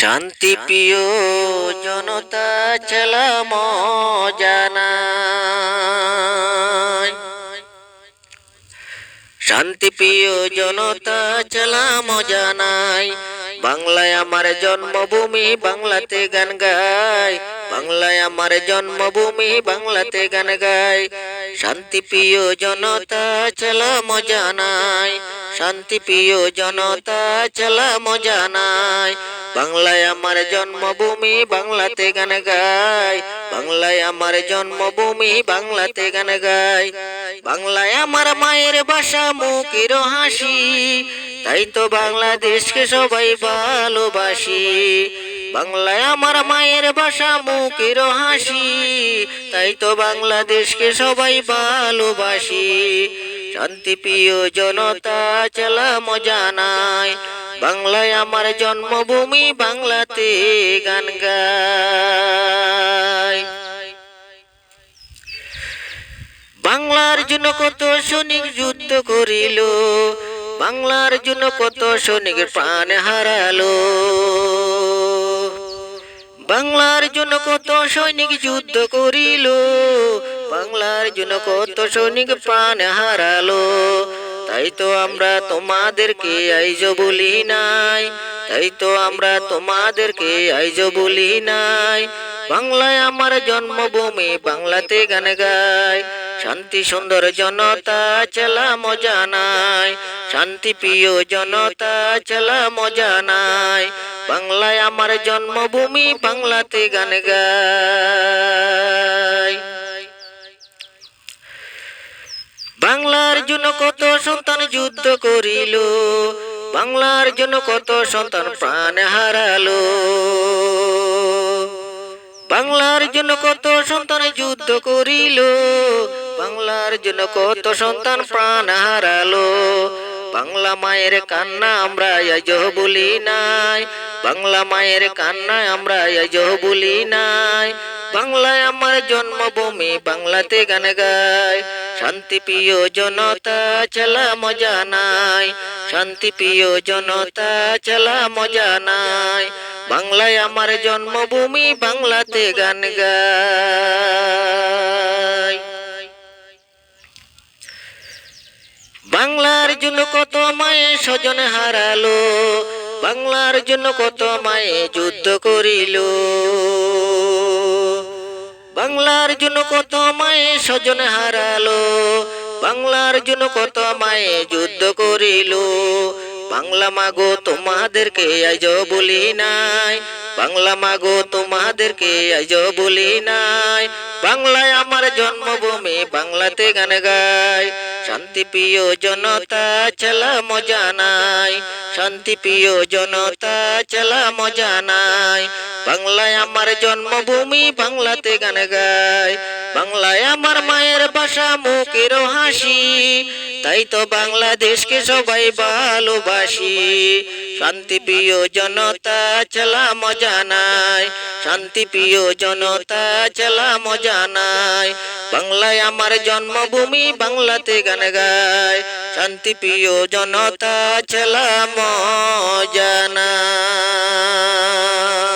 শান্তি প্রিয় জনতা চালাম জানাই। শান্তি প্রিয় জনতা চালাম জানাই। বাংলায় আমার জন্মভূমি, বাংলাতে গান গাই। বাংলায় আমার জন্মভূমি, বাংলাতে গান গাই। শান্তি প্রিয় জনতা চালাম জানাই। শান্তি প্রিয় জনতা চালাম জানাই। বাংলায় আমার জন্মভূমি, বাংলাতে গান গাই। বাংলায় আমার জন্মভূমি, বাংলাতে গান গাই। বাংলায় আমার মায়ের ভাষা, মুখের হাসি, তাই তো বাংলাদেশকে সবাই ভালোবাসি। বাংলায় আমার মায়ের ভাষা, মুখের হাসি, তাই তো বাংলাদেশকে সবাই ভালোবাসি। শান্তি প্রিয় জনতা চালাম জানাই। বাংলায় আমার জন্মভূমি, বাংলাতে গান গাই। বাংলার জন্য কত সৈনিক যুদ্ধ করিল, বাংলার জন্য কত সৈনিক প্রাণ হারালো। বাংলার জন্য কত সৈনিক যুদ্ধ করিল, বাংলার জন্য কত সৈনিক প্রাণ হারালো। তাই তো আমরা তোমাদেরকে আইজ বলি নাই, তাই তো আমরা তোমাদেরকে আইজ বলি নাই। বাংলায় আমার জন্মভূমি, বাংলাতে গান গাই। শান্তি সুন্দর জনতা চালাম জানাই। শান্তি প্রিয় জনতা চালাম জানাই। বাংলায় আমার জন্মভূমি, বাংলাতে গান গাই। বাংলার জন্য কত সন্তান যুদ্ধ করিল, বাংলার জন্য কত সন্তান প্রাণ হারালো। বাংলার জন্য কত সন্তান যুদ্ধ করিল, বাংলার জন্য কত সন্তান প্রাণ হারালো। বাংলা মায়ের কান্না আমরা আজ বলি নাই, বাংলা মায়ের কান্না আমরা আজ বলি নাই। বাংলায় আমার জন্মভূমি, বাংলাতে গান গাই। শান্তি প্রিয় জনতা চালাম জানাই। শান্তি প্রিয় জনতা চালাম জানাই। বাংলায় আমার জন্মভূমি, বাংলাতে গান গাই। বাংলার জন্য কত মায়ে স্বজন হারালো, বাংলার জন্য কত মায়ে যুদ্ধ করিল। বাংলার জন্য কত মায়ে স্বজন হারালো, বাংলার জন্য কত মায়ে যুদ্ধ করিল। বাংলা মাগো তোমাদেরকে আজ বলি নাই, বাংলা মাগো তোমাদেরকে আজ বলি নাই। বাংলায় আমার জন্মভূমি, বাংলাতে গান গাই। শান্তি প্রিয় জনতা চালাম জানাই। শান্তি প্রিয় জনতা চালাম জানাই। বাংলায় আমার জন্মভূমি, বাংলাতে গান গাই। বাংলায় আমার মায়ের ভাষা, মুখের হাসি, তাই তো বাংলাদেশকে সবাই ভালোবাসি। শান্তি প্রিয় জনতা চালাম জানাই। শান্তি প্রিয় জনতা চালাম জানাই। বাংলায় আমার জন্মভূমি, বাংলাতে গান গাই। শান্তি প্রিয় জনতা চালাম জানাই।